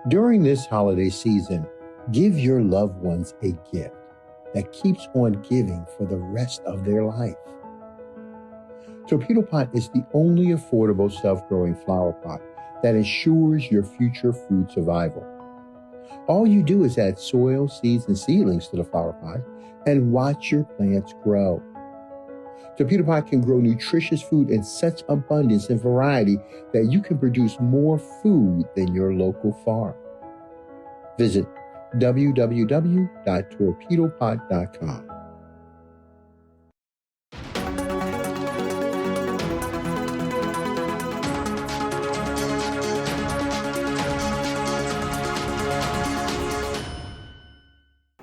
During this holiday season, give your loved ones a gift that keeps on giving for the rest of their life. Torpedo Pot is the only affordable self-growing flower pot that ensures your future food survival. All you do is add soil, seeds, and seedlings to the flower pot and watch your plants grow. Torpedo Pot can grow nutritious food in such abundance and variety that you can produce more food than your local farm. Visit www.torpedopot.com.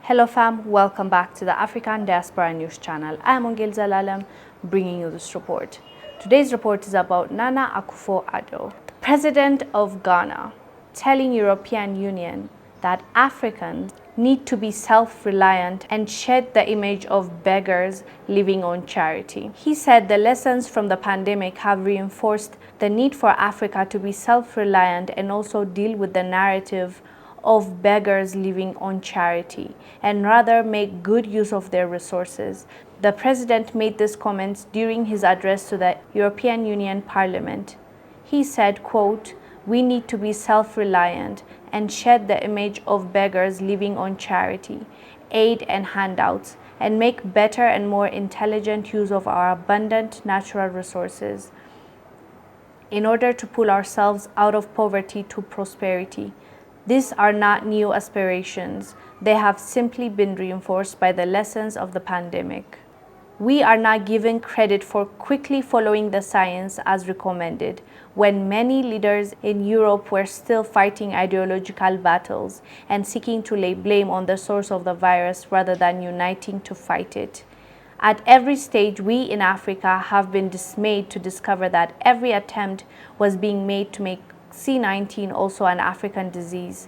Hello fam, welcome back to the African Diaspora News Channel. I am Ongil Zalalem bringing you this report. Today's report is about Nana Akufo-Addo, the President of Ghana, telling European Union that Africans need to be self-reliant and shed the image of beggars living on charity. He said the lessons from the pandemic have reinforced the need for Africa to be self-reliant and also deal with the narrative of beggars living on charity and rather make good use of their resources. The president made these comments during his address to the European Union Parliament. He said, quote, "We need to be self-reliant and shed the image of beggars living on charity, aid and handouts, and make better and more intelligent use of our abundant natural resources in order to pull ourselves out of poverty to prosperity. These are not new aspirations. They have simply been reinforced by the lessons of the pandemic. We are not given credit for quickly following the science as recommended, when many leaders in Europe were still fighting ideological battles and seeking to lay blame on the source of the virus rather than uniting to fight it. At every stage, we in Africa have been dismayed to discover that every attempt was being made to make C-19 also an African disease.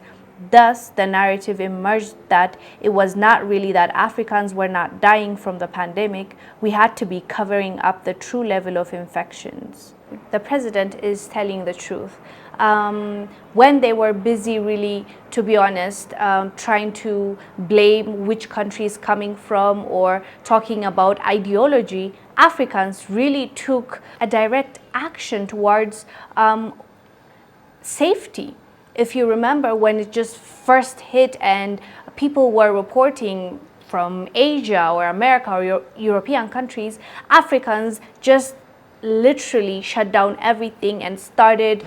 Thus, the narrative emerged that it was not really that Africans were not dying from the pandemic. We had to be covering up the true level of infections." The president is telling the truth. When they were busy, really, to be honest, trying to blame which country is coming from or talking about ideology, Africans really took a direct action towards safety. If you remember when it just first hit and people were reporting from Asia or America or European countries, Africans just literally shut down everything and started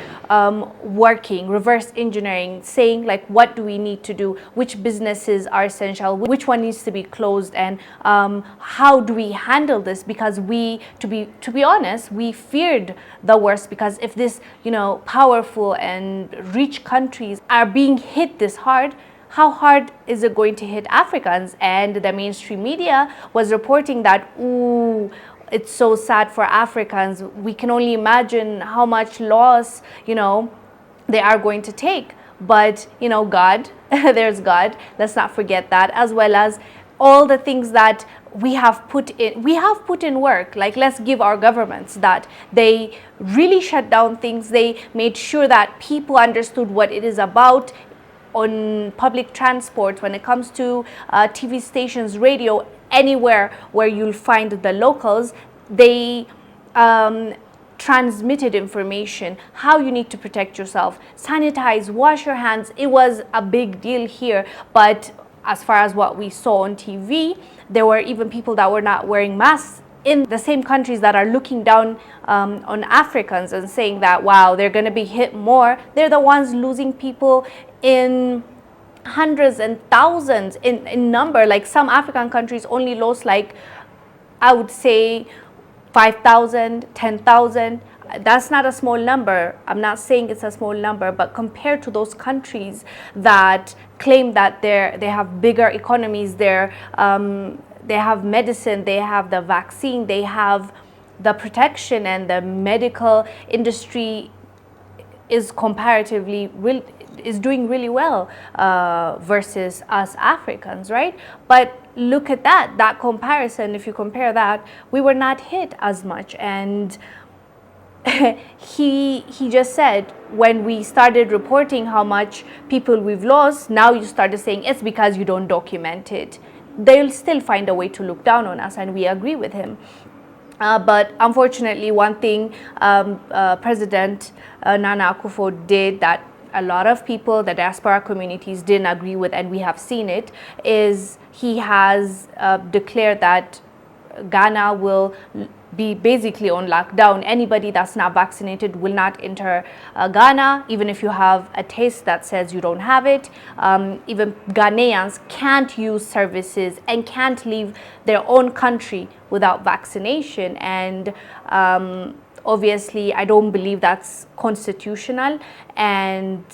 working, reverse engineering, saying like, what do we need to do, which businesses are essential, which one needs to be closed, and how do we handle this? Because we, to be honest, we feared the worst, because if this, powerful and rich countries are being hit this hard, how hard is it going to hit Africans? And the mainstream media was reporting that, ooh, it's so sad for Africans. We can only imagine how much loss, they are going to take. But, God, there's God. Let's not forget that, as well as all the things that we have put in. We have put in work. Like, let's give our governments that. They really shut down things. They made sure that people understood what it is about on public transport, when it comes to TV stations, radio, anywhere where you'll find the locals. They transmitted information, how you need to protect yourself, sanitize, wash your hands. It was a big deal here, but as far as what we saw on TV, there were even people that were not wearing masks in the same countries that are looking down on Africans and saying that, wow, they're going to be hit more. They're the ones losing people in hundreds and thousands in number. Like, some African countries only lost, like, I would say 5,000, 10,000. That's not a small number. I'm not saying it's a small number, but compared to those countries that claim that they have bigger economies, they have medicine, they have the vaccine, they have the protection, and the medical industry is comparatively is doing really well versus us Africans, right? But look at that comparison. If you compare that, we were not hit as much. And he just said, when we started reporting how much people we've lost, now you started saying it's because you don't document it. They'll still find a way to look down on us, and we agree with him. But unfortunately, one thing President Nana Akufo did that a lot of people, the diaspora communities, didn't agree with, and we have seen it, is he has declared that Ghana will be basically on lockdown. Anybody that's not vaccinated will not enter Ghana, even if you have a test that says you don't have it. Even Ghanaians can't use services and can't leave their own country without vaccination. And obviously, I don't believe that's constitutional. And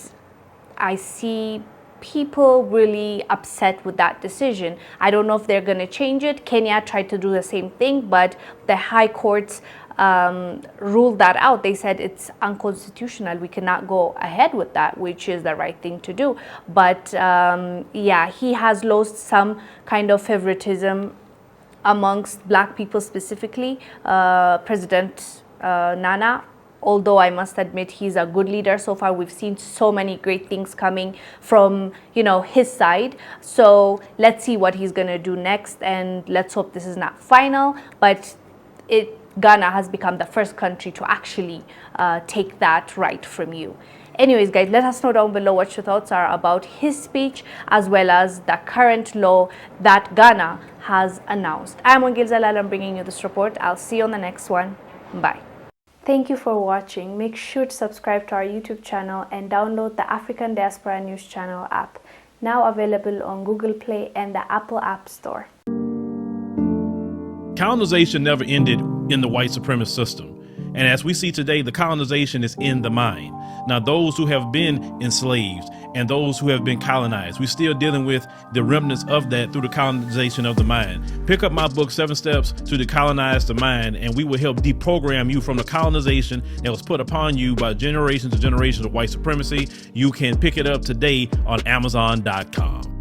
I see people really upset with that decision. I don't know if they're going to change it. Kenya tried to do the same thing, but the high courts ruled that out. They said it's unconstitutional. We cannot go ahead with that, which is the right thing to do. But yeah, he has lost some kind of favoritism amongst black people specifically. President Nana, although I must admit he's a good leader so far, we've seen so many great things coming from, you know, his side. So let's see what he's going to do next, and let's hope this is not final. But Ghana has become the first country to actually take that right from you. Anyways, guys, let us know down below what your thoughts are about his speech, as well as the current law that Ghana has announced. I'm Wongel Zelalem bringing you this report. I'll see you on the next one. Bye. Thank you for watching. Make sure to subscribe to our YouTube channel and download the African Diaspora News Channel app, now available on Google Play and the Apple App Store. Colonization never ended in the white supremacist system. And as we see today, the colonization is in the mind. Now, those who have been enslaved and those who have been colonized, we're still dealing with the remnants of that through the colonization of the mind. Pick up my book, 7 Steps to Decolonize the Mind, and we will help deprogram you from the colonization that was put upon you by generations and generations of white supremacy. You can pick it up today on Amazon.com.